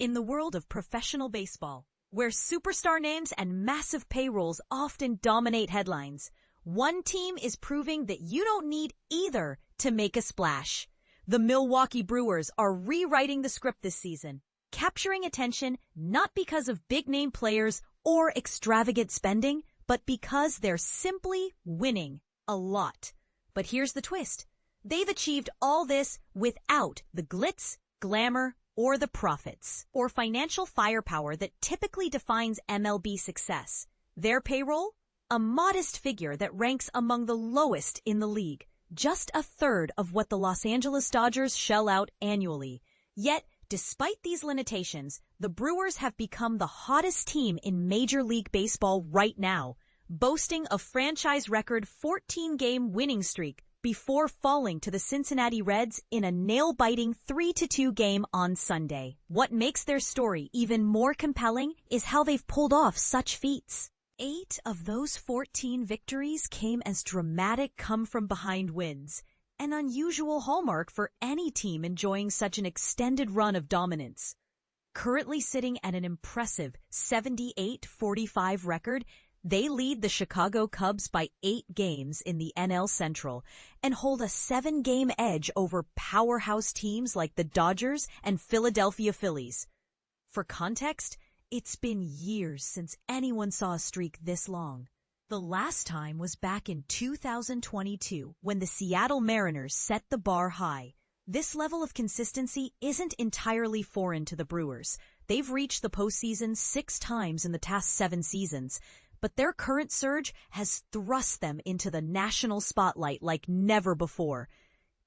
In the world of professional baseball, where superstar names and massive payrolls often dominate headlines, one team is proving that you don't need either to make a splash. The Milwaukee Brewers are rewriting the script this season, capturing attention not because of big-name players or extravagant spending, but because they're simply winning a lot. But here's the twist. They've achieved all this without the glitz, glamour, or the profits, or financial firepower that typically defines MLB success. Their payroll? A modest figure that ranks among the lowest in the league, just a third of what the Los Angeles Dodgers shell out annually. Yet, despite these limitations, the Brewers have become the hottest team in Major League Baseball right now, boasting a franchise record 14-game winning streak before falling to the Cincinnati Reds in a nail-biting 3-2 game on Sunday. What makes their story even more compelling is how they've pulled off such feats. 8 of those 14 victories came as dramatic come-from-behind wins, an unusual hallmark for any team enjoying such an extended run of dominance. Currently sitting at an impressive 78-45 record, they lead the Chicago Cubs by 8 games in the NL Central and hold a 7-game edge over powerhouse teams like the Dodgers and Philadelphia Phillies. For context, it's been years since anyone saw a streak this long. The last time was back in 2022 when the Seattle Mariners set the bar high. This level of consistency isn't entirely foreign to the Brewers. They've reached the postseason 6 times in the past 7 seasons. But their current surge has thrust them into the national spotlight like never before.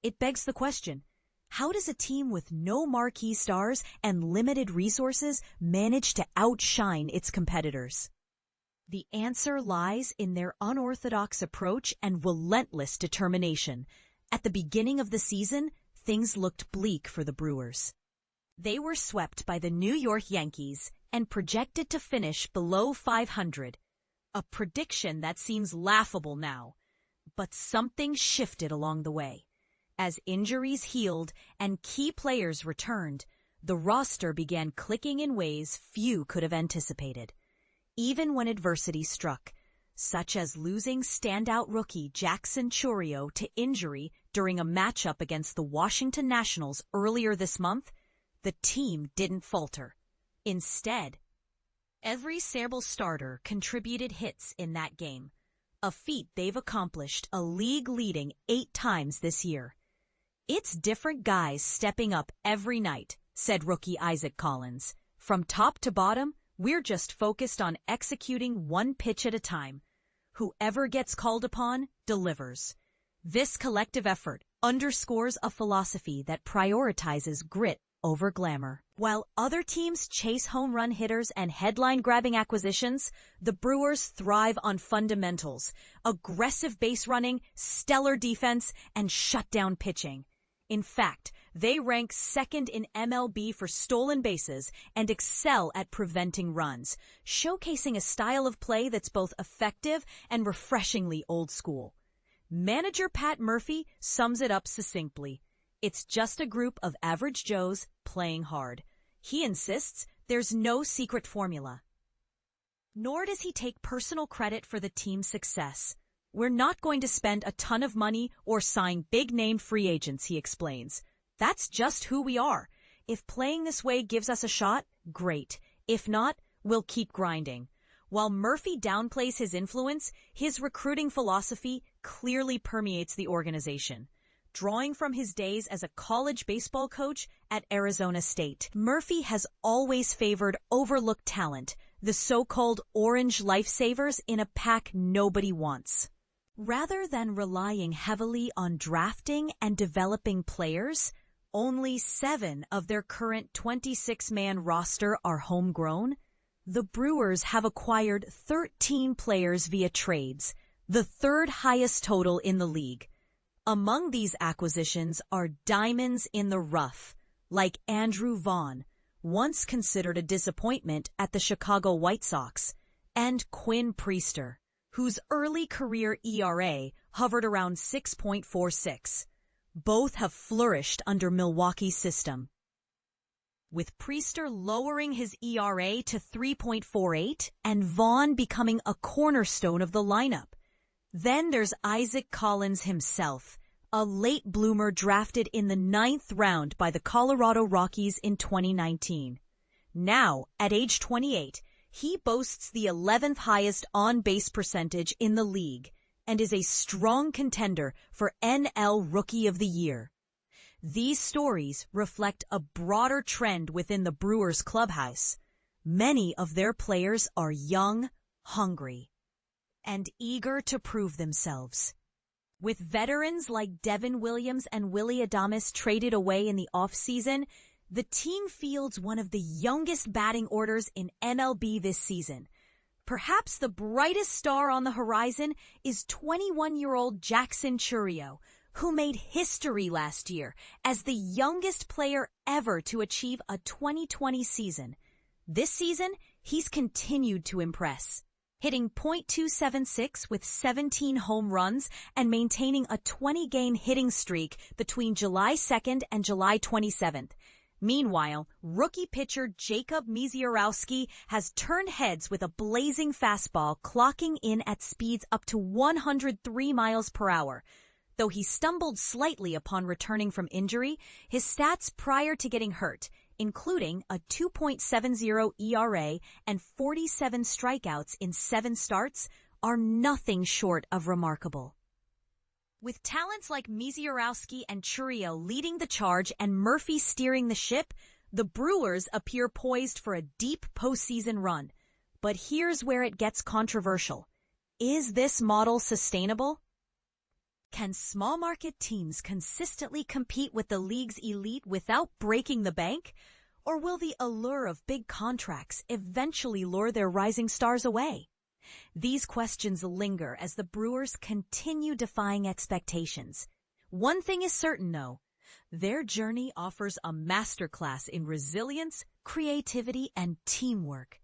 It begs the question, how does a team with no marquee stars and limited resources manage to outshine its competitors? The answer lies in their unorthodox approach and relentless determination. At the beginning of the season, things looked bleak for the Brewers. They were swept by the New York Yankees and projected to finish below 500. A prediction that seems laughable now. But something shifted along the way. As injuries healed and key players returned, the roster began clicking in ways few could have anticipated. Even when adversity struck, such as losing standout rookie Jackson Chourio to injury during a matchup against the Washington Nationals earlier this month, the team didn't falter. Instead, every Sabres starter contributed hits in that game, a feat they've accomplished a league-leading 8 times this year. It's different guys stepping up every night, said rookie Isaac Collins. From top to bottom, we're just focused on executing one pitch at a time. Whoever gets called upon delivers. This collective effort underscores a philosophy that prioritizes grit over glamour. While other teams chase home run hitters and headline-grabbing acquisitions, the Brewers thrive on fundamentals, aggressive base running, stellar defense, and shutdown pitching. In fact, they rank second in MLB for stolen bases and excel at preventing runs, showcasing a style of play that's both effective and refreshingly old school. Manager Pat Murphy sums it up succinctly. It's just a group of average Joes playing hard. He insists there's no secret formula. Nor does he take personal credit for the team's success. We're not going to spend a ton of money or sign big-name free agents, he explains. That's just who we are. If playing this way gives us a shot, great. If not, we'll keep grinding. While Murphy downplays his influence, his recruiting philosophy clearly permeates the organization. Drawing from his days as a college baseball coach at Arizona State, Murphy has always favored overlooked talent, the so-called orange lifesavers in a pack nobody wants. Rather than relying heavily on drafting and developing players, only 7 of their current 26-man roster are homegrown. The Brewers have acquired 13 players via trades, the 3rd highest total in the league. Among these acquisitions are diamonds in the rough, like Andrew Vaughn, once considered a disappointment at the Chicago White Sox, and Quinn Priester, whose early career ERA hovered around 6.46. Both have flourished under Milwaukee's system. with Priester lowering his ERA to 3.48 and Vaughn becoming a cornerstone of the lineup. Then there's Isaac Collins himself, a late bloomer drafted in the 9th round by the Colorado Rockies in 2019. Now, at age 28, he boasts the 11th highest on-base percentage in the league and is a strong contender for NL Rookie of the Year. These stories reflect a broader trend within the Brewers clubhouse. Many of their players are young, hungry, and eager to prove themselves. With veterans like Devin Williams and Willy Adames traded away in the offseason, the team fields one of the youngest batting orders in MLB this season. Perhaps the brightest star on the horizon is 21-year-old Jackson Chourio, who made history last year as the youngest player ever to achieve a 2020 season. This season, he's continued to impress, hitting .276 with 17 home runs and maintaining a 20-game hitting streak between July 2nd and July 27th. Meanwhile, rookie pitcher Jacob Misiorowski has turned heads with a blazing fastball clocking in at speeds up to 103 miles per hour. Though he stumbled slightly upon returning from injury, his stats prior to getting hurt, including a 2.70 ERA and 47 strikeouts in 7 starts, are nothing short of remarkable. With talents like Misiorowski and Chourio leading the charge and Murphy steering the ship, the Brewers appear poised for a deep postseason run. But here's where it gets controversial. Is this model sustainable? Can small market teams consistently compete with the league's elite without breaking the bank? Or will the allure of big contracts eventually lure their rising stars away? These questions linger as the Brewers continue defying expectations. One thing is certain, though. Their journey offers a masterclass in resilience, creativity, and teamwork.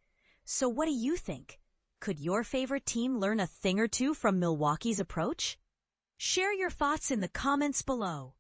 So what do you think? Could your favorite team learn a thing or two from Milwaukee's approach? Share your thoughts in the comments below.